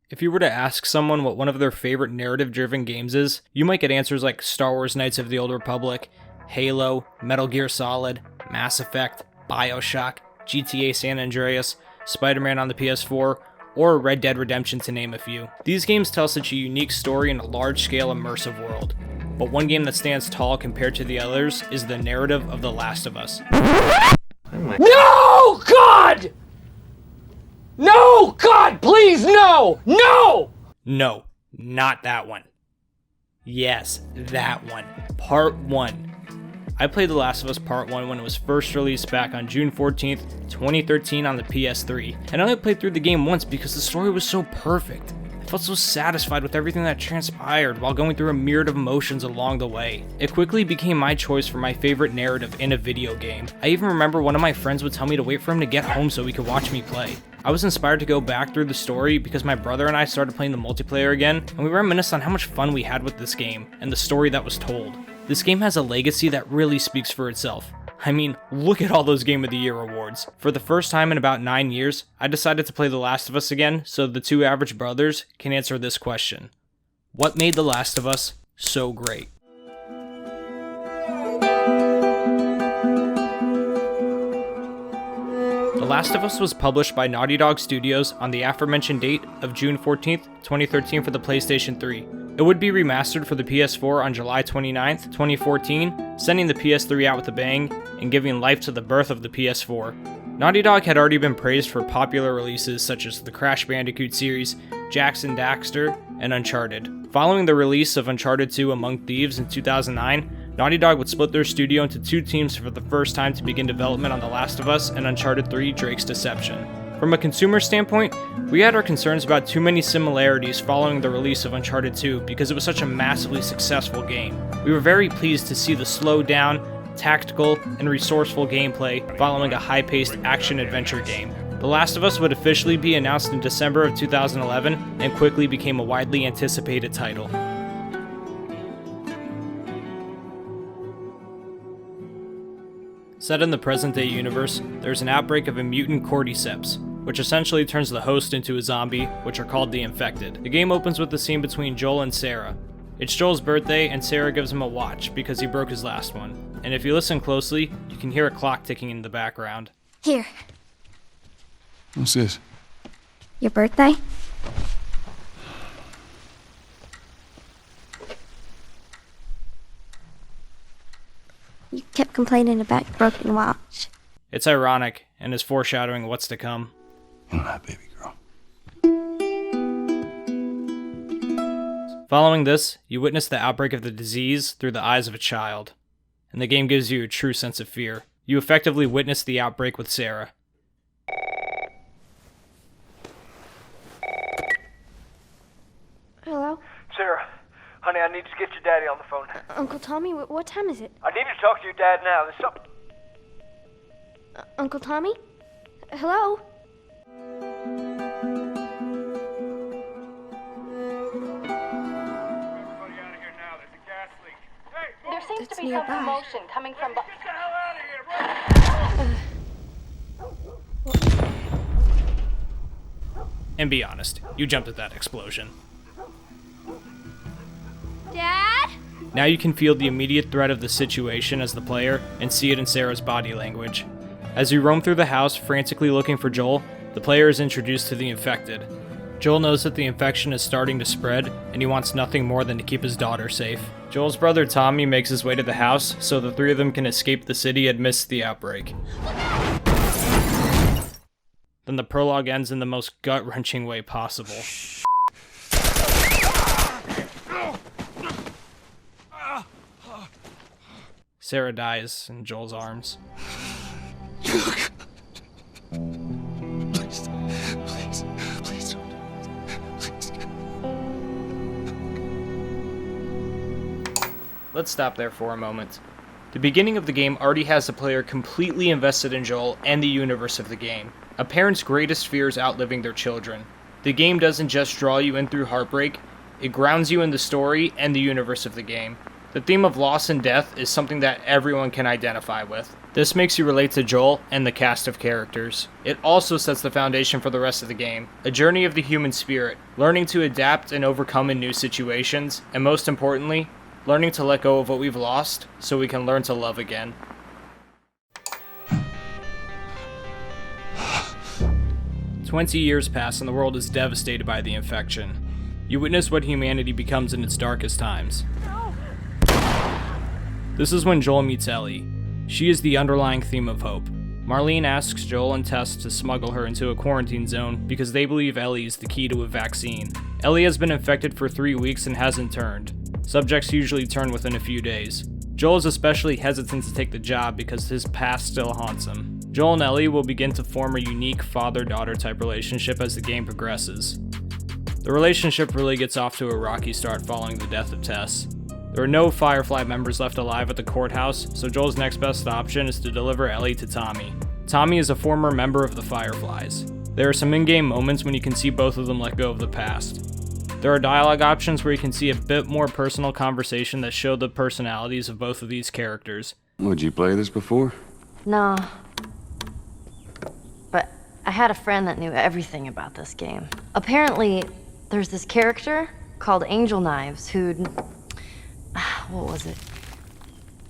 If you were to ask someone what one of their favorite narrative-driven games is, you might get answers like Star Wars Knights of the Old Republic, Halo, Metal Gear Solid, Mass Effect, BioShock, GTA San Andreas, Spider-Man on the PS4, or Red Dead Redemption to name a few. These games tell such a unique story in a large-scale immersive world, but one game that stands tall compared to the others is the narrative of The Last of Us. No, God! No, God, please, no! No! No, not that one. Yes, that one. Part 1. I played The Last of Us Part 1 when it was first released back on June 14th, 2013 on the PS3, and I only played through the game once because the story was so perfect. I felt so satisfied with everything that transpired while going through a myriad of emotions along the way. It quickly became my choice for my favorite narrative in a video game. I even remember one of my friends would tell me to wait for him to get home so he could watch me play. I was inspired to go back through the story because my brother and I started playing the multiplayer again, and we reminisced on how much fun we had with this game and the story that was told. This game has a legacy that really speaks for itself. I mean, look at all those Game of the Year awards. For the first time in about 9 years, I decided to play The Last of Us again so the Two Avg Brothers can answer this question. What made The Last of Us so great? The Last of Us was published by Naughty Dog Studios on the aforementioned date of June 14th, 2013 for the PlayStation 3. It would be remastered for the PS4 on July 29th, 2014, sending the PS3 out with a bang and giving life to the birth of the PS4. Naughty Dog had already been praised for popular releases such as the Crash Bandicoot series, Jax and Daxter, and Uncharted. Following the release of Uncharted 2 Among Thieves in 2009, Naughty Dog would split their studio into two teams for the first time to begin development on The Last of Us and Uncharted 3 Drake's Deception. From a consumer standpoint, we had our concerns about too many similarities following the release of Uncharted 2 because it was such a massively successful game. We were very pleased to see the slowed down, tactical, and resourceful gameplay following a high-paced action-adventure game. The Last of Us would officially be announced in December of 2011 and quickly became a widely anticipated title. Set in the present-day universe, there's an outbreak of a mutant Cordyceps, which essentially turns the host into a zombie, which are called the Infected. The game opens with the scene between Joel and Sarah. It's Joel's birthday, and Sarah gives him a watch because he broke his last one. And if you listen closely, you can hear a clock ticking in the background. Here. What's this? Your birthday? You kept complaining about your broken watch. It's ironic, and is foreshadowing what's to come. All right, baby girl. Following this, you witness the outbreak of the disease through the eyes of a child, and the game gives you a true sense of fear. You effectively witness the outbreak with Sarah. Hello? Sarah, honey, I need to get your daddy on the phone. Uncle Tommy, what time is it? I need to talk to your dad now. There's something... Uncle Tommy? Hello? There seems That's to be nearby. some commotion coming from Get the hell out of here, bro! And be honest, you jumped at that explosion. Dad? Now you can feel the immediate threat of the situation as the player, and see it in Sarah's body language. As you roam through the house, frantically looking for Joel, the player is introduced to the Infected. Joel knows that the infection is starting to spread, and he wants nothing more than to keep his daughter safe. Joel's brother Tommy makes his way to the house, so the three of them can escape the city amidst the outbreak. Then the prologue ends in the most gut-wrenching way possible. Sarah dies in Joel's arms. Please, please don't. Please. Let's stop there for a moment. The beginning of the game already has the player completely invested in Joel and the universe of the game. A parent's greatest fear is outliving their children. The game doesn't just draw you in through heartbreak, it grounds you in the story and the universe of the game. The theme of loss and death is something that everyone can identify with. This makes you relate to Joel and the cast of characters. It also sets the foundation for the rest of the game, a journey of the human spirit, learning to adapt and overcome in new situations, and most importantly, learning to let go of what we've lost so we can learn to love again. "20 years pass and the world is devastated by the infection. You witness what humanity becomes in its darkest times. This is when Joel meets Ellie. She is the underlying theme of hope. Marlene asks Joel and Tess to smuggle her into a quarantine zone because they believe Ellie is the key to a vaccine. Ellie has been infected for 3 weeks and hasn't turned. Subjects usually turn within a few days. Joel is especially hesitant to take the job because his past still haunts him. Joel and Ellie will begin to form a unique father-daughter type relationship as the game progresses. The relationship really gets off to a rocky start following the death of Tess. There are no Firefly members left alive at the courthouse, so Joel's next best option is to deliver Ellie to Tommy. Tommy is a former member of the Fireflies. There are some in-game moments when you can see both of them let go of the past. There are dialogue options where you can see a bit more personal conversation that show the personalities of both of these characters. Would you play this before? No. But I had a friend that knew everything about this game. Apparently, there's this character called Angel Knives who'd... what was it?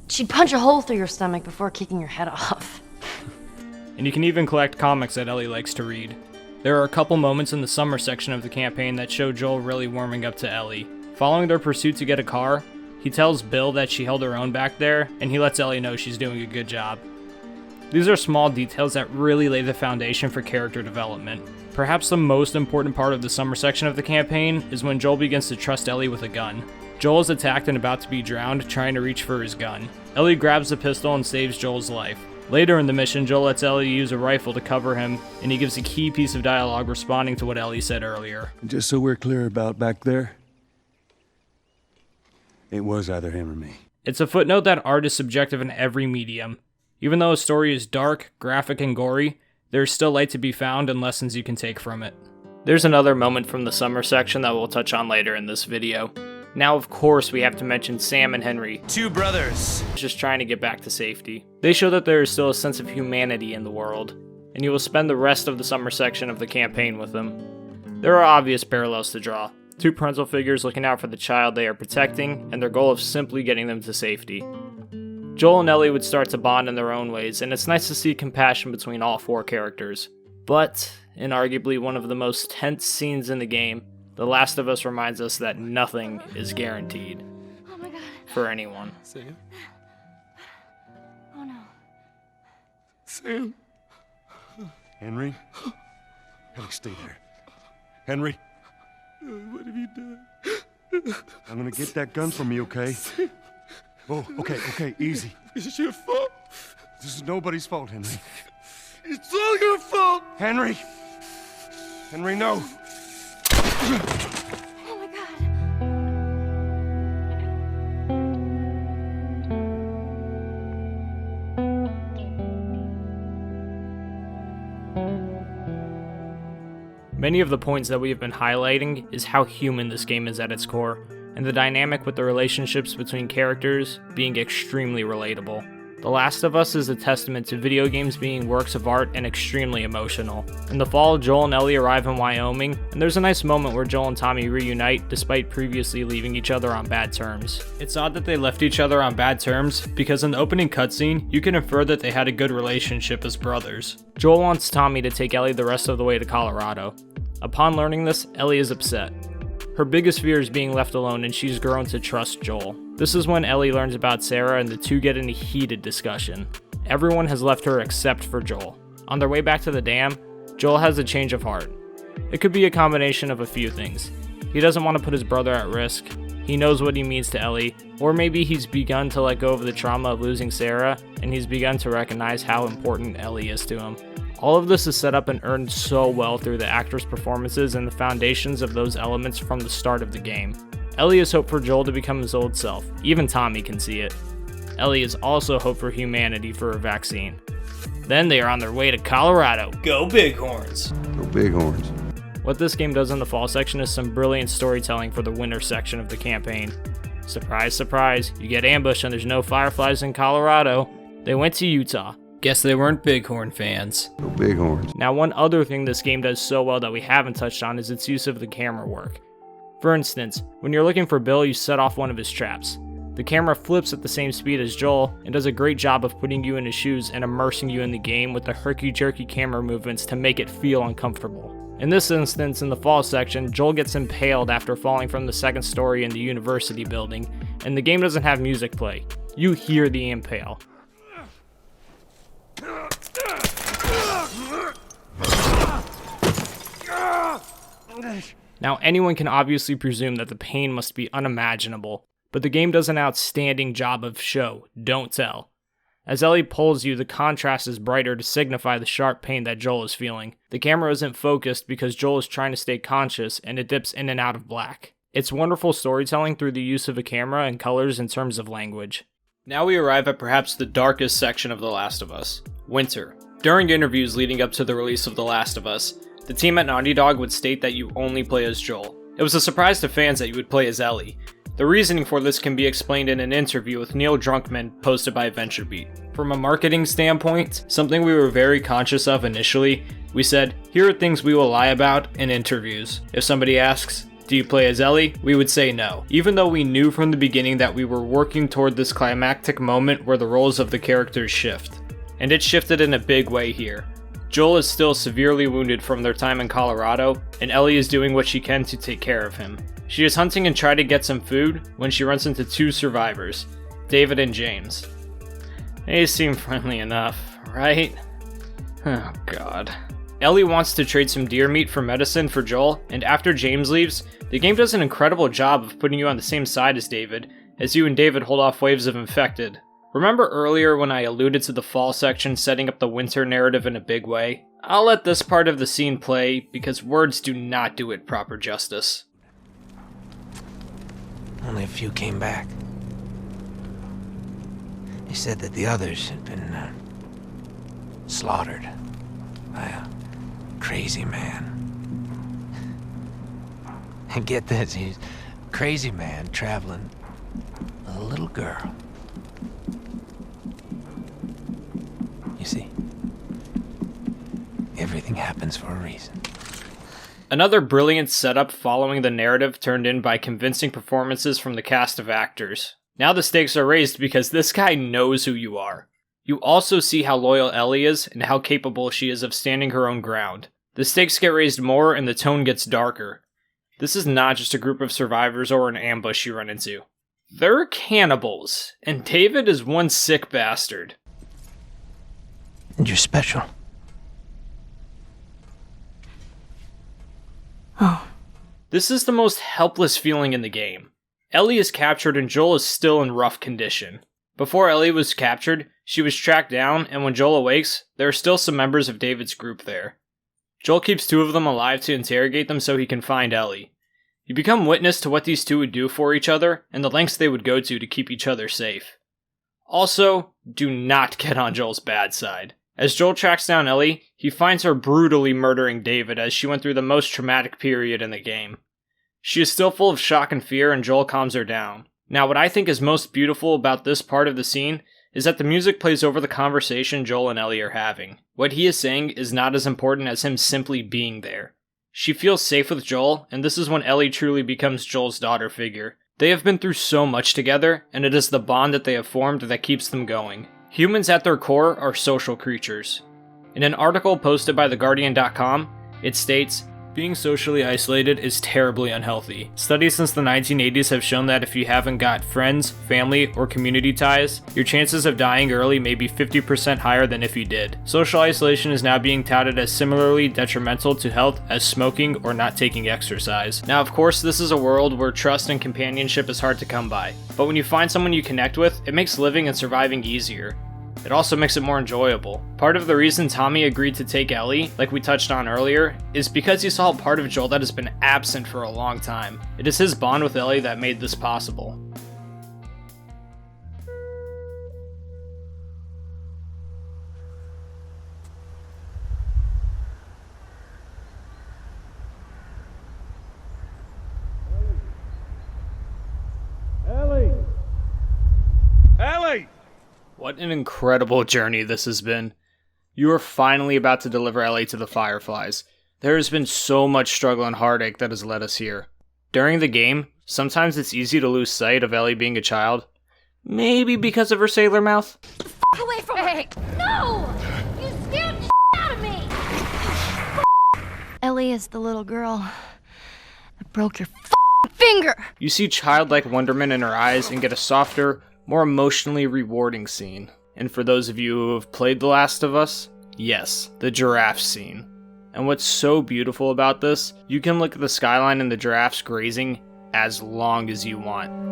She'd punch a hole through your stomach before kicking your head off. And you can even collect comics that Ellie likes to read. There are a couple moments in the summer section of the campaign that show Joel really warming up to Ellie. Following their pursuit to get a car, he tells Bill that she held her own back there, and he lets Ellie know she's doing a good job. These are small details that really lay the foundation for character development. Perhaps the most important part of the summer section of the campaign is when Joel begins to trust Ellie with a gun. Joel is attacked and about to be drowned, trying to reach for his gun. Ellie grabs the pistol and saves Joel's life. Later in the mission, Joel lets Ellie use a rifle to cover him, and he gives a key piece of dialogue responding to what Ellie said earlier. Just so we're clear about back there, it was either him or me. It's a footnote that art is subjective in every medium. Even though a story is dark, graphic, and gory, there's still light to be found and lessons you can take from it. There's another moment from the summer section that we'll touch on later in this video. Now, of course, we have to mention Sam and Henry. Two brothers. Just trying to get back to safety. They show that there is still a sense of humanity in the world, and you will spend the rest of the summer section of the campaign with them. There are obvious parallels to draw. Two parental figures looking out for the child they are protecting, and their goal of simply getting them to safety. Joel and Ellie would start to bond in their own ways, and it's nice to see compassion between all four characters. But, in arguably one of the most tense scenes in the game, The Last of Us reminds us that nothing is guaranteed. Oh my god. For anyone. Sam? Oh no. Sam? Henry? Henry, stay there. Henry? What have you done? I'm gonna get that gun from you, okay? Oh, okay, easy. This is your fault. This is nobody's fault, Henry. It's all your fault. Henry! Henry, no! Oh my god. Many of the points that we have been highlighting is how human this game is at its core, and the dynamic with the relationships between characters being extremely relatable. The Last of Us is a testament to video games being works of art and extremely emotional. In the fall, Joel and Ellie arrive in Wyoming, and there's a nice moment where Joel and Tommy reunite despite previously leaving each other on bad terms. It's odd that they left each other on bad terms, because in the opening cutscene, you can infer that they had a good relationship as brothers. Joel wants Tommy to take Ellie the rest of the way to Colorado. Upon learning this, Ellie is upset. Her biggest fear is being left alone, and she's grown to trust Joel. This is when Ellie learns about Sarah and the two get in a heated discussion. Everyone has left her except for Joel. On their way back to the dam, Joel has a change of heart. It could be a combination of a few things. He doesn't want to put his brother at risk, he knows what he means to Ellie, or maybe he's begun to let go of the trauma of losing Sarah, and he's begun to recognize how important Ellie is to him. All of this is set up and earned so well through the actors' performances and the foundations of those elements from the start of the game. Ellie has hope for Joel to become his old self. Even Tommy can see it. Ellie is also hope for humanity for a vaccine. Then they are on their way to Colorado. Go Bighorns! Go Bighorns. What this game does in the fall section is some brilliant storytelling for the winter section of the campaign. Surprise, surprise, you get ambushed and there's no Fireflies in Colorado. They went to Utah. Guess they weren't Bighorn fans. No bighorns. Now, one other thing this game does so well that we haven't touched on is its use of the camera work. For instance, when you're looking for Bill, you set off one of his traps. The camera flips at the same speed as Joel and does a great job of putting you in his shoes and immersing you in the game with the herky-jerky camera movements to make it feel uncomfortable. In this instance, in the fall section, Joel gets impaled after falling from the second story in the university building, and the game doesn't have music play. You hear the impale. Now, anyone can obviously presume that the pain must be unimaginable, but the game does an outstanding job of show, don't tell. As Ellie pulls you, the contrast is brighter to signify the sharp pain that Joel is feeling. The camera isn't focused because Joel is trying to stay conscious, and it dips in and out of black. It's wonderful storytelling through the use of a camera and colors in terms of language. Now we arrive at perhaps the darkest section of The Last of Us, winter. During interviews leading up to the release of The Last of Us, the team at Naughty Dog would state that you only play as Joel. It was a surprise to fans that you would play as Ellie. The reasoning for this can be explained in an interview with Neil Druckmann posted by VentureBeat. From a marketing standpoint, something we were very conscious of initially, we said, here are things we will lie about in interviews. If somebody asks, do you play as Ellie? We would say no, even though we knew from the beginning that we were working toward this climactic moment where the roles of the characters shift. And it shifted in a big way here. Joel is still severely wounded from their time in Colorado, and Ellie is doing what she can to take care of him. She is hunting and trying to get some food when she runs into two survivors, David and James. They seem friendly enough, right? Oh god. Ellie wants to trade some deer meat for medicine for Joel, and after James leaves, the game does an incredible job of putting you on the same side as David, as you and David hold off waves of infected. Remember earlier when I alluded to the fall section setting up the winter narrative in a big way? I'll let this part of the scene play because words do not do it proper justice. Only a few came back. They said that the others had been slaughtered by a crazy man. And get this, he's a crazy man traveling with a little girl. You see, everything happens for a reason. Another brilliant setup following the narrative turned in by convincing performances from the cast of actors. Now the stakes are raised because this guy knows who you are. You also see how loyal Ellie is and how capable she is of standing her own ground. The stakes get raised more and the tone gets darker. This is not just a group of survivors or an ambush you run into. They're cannibals, and David is one sick bastard. And you're special. Oh. This is the most helpless feeling in the game. Ellie is captured and Joel is still in rough condition. Before Ellie was captured, she was tracked down, and when Joel awakes, there are still some members of David's group there. Joel keeps two of them alive to interrogate them so he can find Ellie. You become witness to what these two would do for each other, and the lengths they would go to keep each other safe. Also, do not get on Joel's bad side. As Joel tracks down Ellie, he finds her brutally murdering David as she went through the most traumatic period in the game. She is still full of shock and fear, and Joel calms her down. Now, what I think is most beautiful about this part of the scene is that the music plays over the conversation Joel and Ellie are having. What he is saying is not as important as him simply being there. She feels safe with Joel, and this is when Ellie truly becomes Joel's daughter figure. They have been through so much together, and it is the bond that they have formed that keeps them going. Humans at their core are social creatures. In an article posted by TheGuardian.com, it states, being socially isolated is terribly unhealthy. Studies since the 1980s have shown that if you haven't got friends, family, or community ties, your chances of dying early may be 50% higher than if you did. Social isolation is now being touted as similarly detrimental to health as smoking or not taking exercise. Now, of course, this is a world where trust and companionship is hard to come by, but when you find someone you connect with, it makes living and surviving easier. It also makes it more enjoyable. Part of the reason Tommy agreed to take Ellie, like we touched on earlier, is because he saw a part of Joel that has been absent for a long time. It is his bond with Ellie that made this possible. Ellie! What an incredible journey this has been. You are finally about to deliver Ellie to the Fireflies. There has been so much struggle and heartache that has led us here. During the game, sometimes it's easy to lose sight of Ellie being a child. Maybe because of her sailor mouth. Away from me! No! You scared the out of me! Ellie is the little girl that broke your finger! You see childlike wonderment in her eyes and get a softer, more emotionally rewarding scene. And for those of you who have played The Last of Us, yes, the giraffe scene. And what's so beautiful about this, you can look at the skyline and the giraffes grazing as long as you want.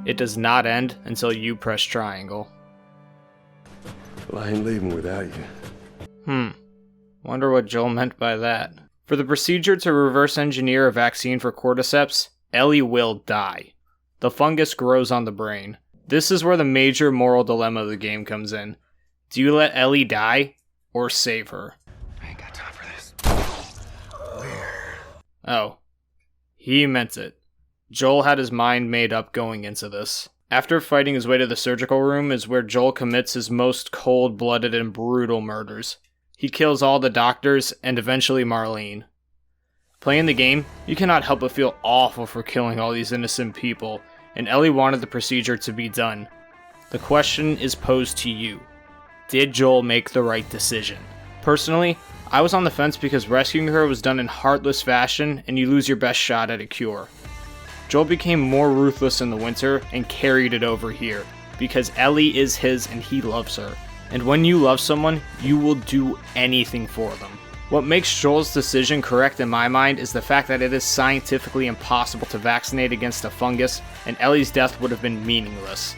It does not end until you press triangle. Well, I ain't leaving without you. Wonder what Joel meant by that. For the procedure to reverse engineer a vaccine for Cordyceps, Ellie will die. The fungus grows on the brain. This is where the major moral dilemma of the game comes in. Do you let Ellie die, or save her? I ain't got time for this. Oh. He meant it. Joel had his mind made up going into this. After fighting his way to the surgical room is where Joel commits his most cold-blooded and brutal murders. He kills all the doctors and eventually Marlene. Playing the game, you cannot help but feel awful for killing all these innocent people, and Ellie wanted the procedure to be done. The question is posed to you. Did Joel make the right decision? Personally, I was on the fence because rescuing her was done in heartless fashion and you lose your best shot at a cure. Joel became more ruthless in the winter and carried it over here, because Ellie is his and he loves her. And when you love someone, you will do anything for them. What makes Joel's decision correct in my mind is the fact that it is scientifically impossible to vaccinate against a fungus, and Ellie's death would have been meaningless.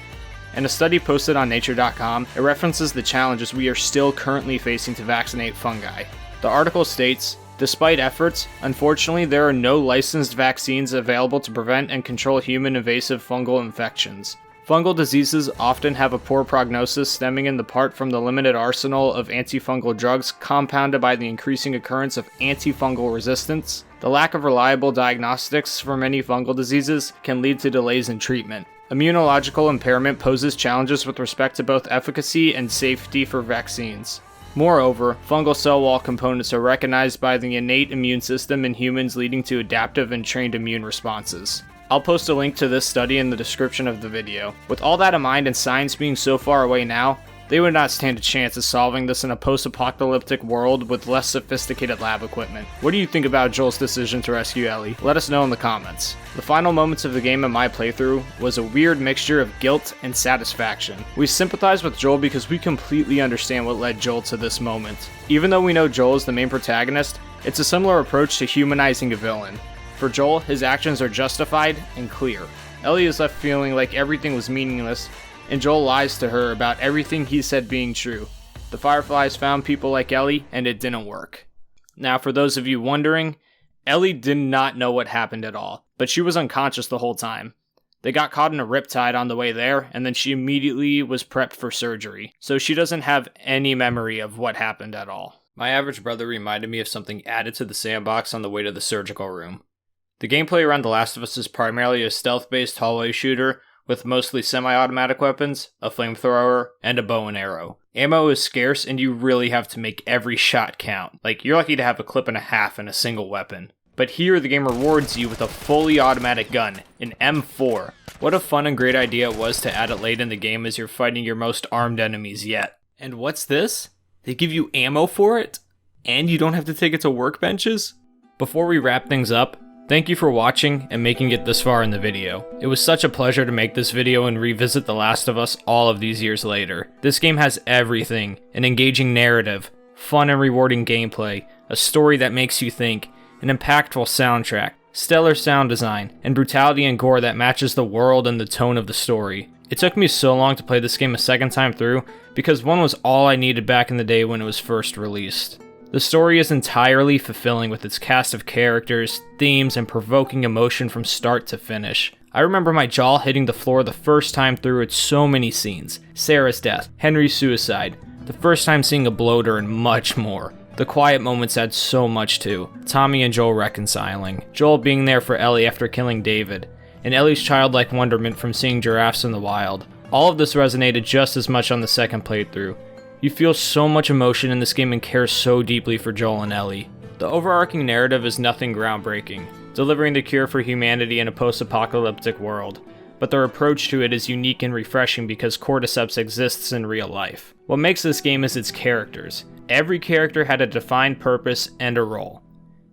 In a study posted on Nature.com, it references the challenges we are still currently facing to vaccinate fungi. The article states, despite efforts, unfortunately there are no licensed vaccines available to prevent and control human invasive fungal infections. Fungal diseases often have a poor prognosis stemming in part from the limited arsenal of antifungal drugs compounded by the increasing occurrence of antifungal resistance. The lack of reliable diagnostics for many fungal diseases can lead to delays in treatment. Immunological impairment poses challenges with respect to both efficacy and safety for vaccines. Moreover, fungal cell wall components are recognized by the innate immune system in humans, leading to adaptive and trained immune responses. I'll post a link to this study in the description of the video. With all that in mind and science being so far away now, they would not stand a chance of solving this in a post-apocalyptic world with less sophisticated lab equipment. What do you think about Joel's decision to rescue Ellie? Let us know in the comments. The final moments of the game in my playthrough was a weird mixture of guilt and satisfaction. We sympathize with Joel because we completely understand what led Joel to this moment. Even though we know Joel is the main protagonist, it's a similar approach to humanizing a villain. For Joel, his actions are justified and clear. Ellie is left feeling like everything was meaningless, and Joel lies to her about everything he said being true. The Fireflies found people like Ellie, and it didn't work. Now, for those of you wondering, Ellie did not know what happened at all, but she was unconscious the whole time. They got caught in a riptide on the way there, and then she immediately was prepped for surgery, so she doesn't have any memory of what happened at all. My average brother reminded me of something added to the Sandbox on the way to the surgical room. The gameplay around The Last of Us is primarily a stealth-based hallway shooter, with mostly semi-automatic weapons, a flamethrower, and a bow and arrow. Ammo is scarce and you really have to make every shot count. Like, you're lucky to have a clip and a half in a single weapon. But here the game rewards you with a fully automatic gun, an M4. What a fun and great idea it was to add it late in the game as you're fighting your most armed enemies yet. And what's this? They give you ammo for it? And you don't have to take it to workbenches? Before we wrap things up, thank you for watching and making it this far in the video. It was such a pleasure to make this video and revisit The Last of Us all of these years later. This game has everything: an engaging narrative, fun and rewarding gameplay, a story that makes you think, an impactful soundtrack, stellar sound design, and brutality and gore that matches the world and the tone of the story. It took me so long to play this game a second time through because one was all I needed back in the day when it was first released. The story is entirely fulfilling with its cast of characters, themes, and provoking emotion from start to finish. I remember my jaw hitting the floor the first time through at so many scenes. Sarah's death, Henry's suicide, the first time seeing a bloater, and much more. The quiet moments add so much too. Tommy and Joel reconciling, Joel being there for Ellie after killing David, and Ellie's childlike wonderment from seeing giraffes in the wild. All of this resonated just as much on the second playthrough. You feel so much emotion in this game and care so deeply for Joel and Ellie. The overarching narrative is nothing groundbreaking, delivering the cure for humanity in a post-apocalyptic world, but their approach to it is unique and refreshing because Cordyceps exists in real life. What makes this game is its characters. Every character had a defined purpose and a role.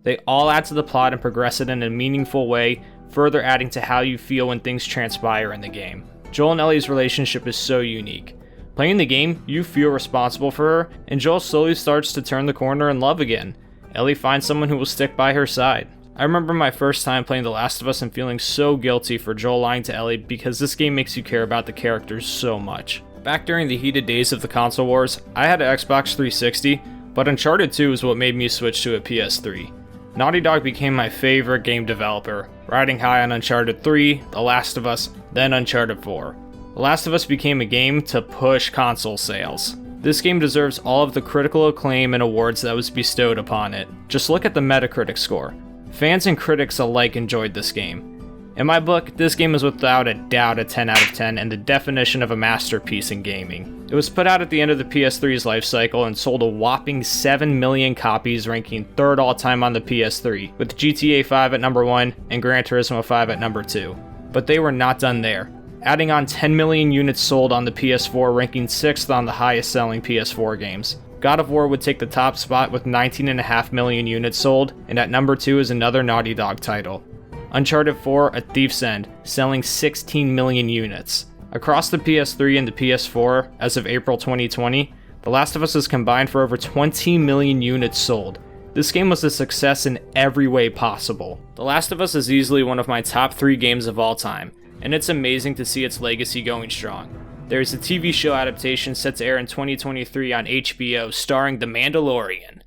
They all add to the plot and progress it in a meaningful way, further adding to how you feel when things transpire in the game. Joel and Ellie's relationship is so unique. Playing the game, you feel responsible for her, and Joel slowly starts to turn the corner in love again. Ellie finds someone who will stick by her side. I remember my first time playing The Last of Us and feeling so guilty for Joel lying to Ellie because this game makes you care about the characters so much. Back during the heated days of the console wars, I had an Xbox 360, but Uncharted 2 is what made me switch to a PS3. Naughty Dog became my favorite game developer, riding high on Uncharted 3, The Last of Us, then Uncharted 4. The Last of Us became a game to push console sales. This game deserves all of the critical acclaim and awards that was bestowed upon it. Just look at the Metacritic score. Fans and critics alike enjoyed this game. In my book, this game is without a doubt a 10 out of 10 and the definition of a masterpiece in gaming. It was put out at the end of the PS3's life cycle and sold a whopping 7 million copies, ranking 3rd all-time on the PS3, with GTA 5 at number 1 and Gran Turismo 5 at number 2. But they were not done there, adding on 10 million units sold on the PS4, ranking 6th on the highest selling PS4 games. God of War would take the top spot with 19.5 million units sold, and at number 2 is another Naughty Dog title. Uncharted 4: A Thief's End, selling 16 million units. Across the PS3 and the PS4, as of April 2020, The Last of Us has combined for over 20 million units sold. This game was a success in every way possible. The Last of Us is easily one of my top 3 games of all time, and it's amazing to see its legacy going strong. There is a TV show adaptation set to air in 2023 on HBO starring The Mandalorian.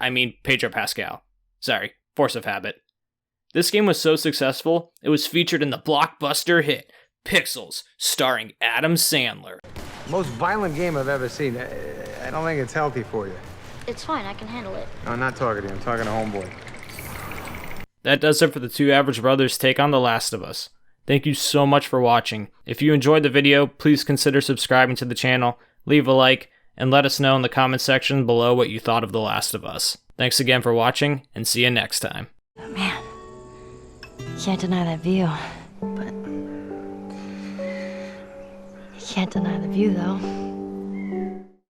I mean Pedro Pascal. Sorry, force of habit. This game was so successful, it was featured in the blockbuster hit Pixels, starring Adam Sandler. Most violent game I've ever seen. I don't think it's healthy for you. It's fine, I can handle it. No, I'm not talking to you. I'm talking to homeboy. That does it for the Two Avg Brothers take on The Last of Us. Thank you so much for watching. If you enjoyed the video, please consider subscribing to the channel, leave a like, and let us know in the comment section below what you thought of The Last of Us. Thanks again for watching, and see you next time. Oh, man. You can't deny that view. But you can't deny the view, though.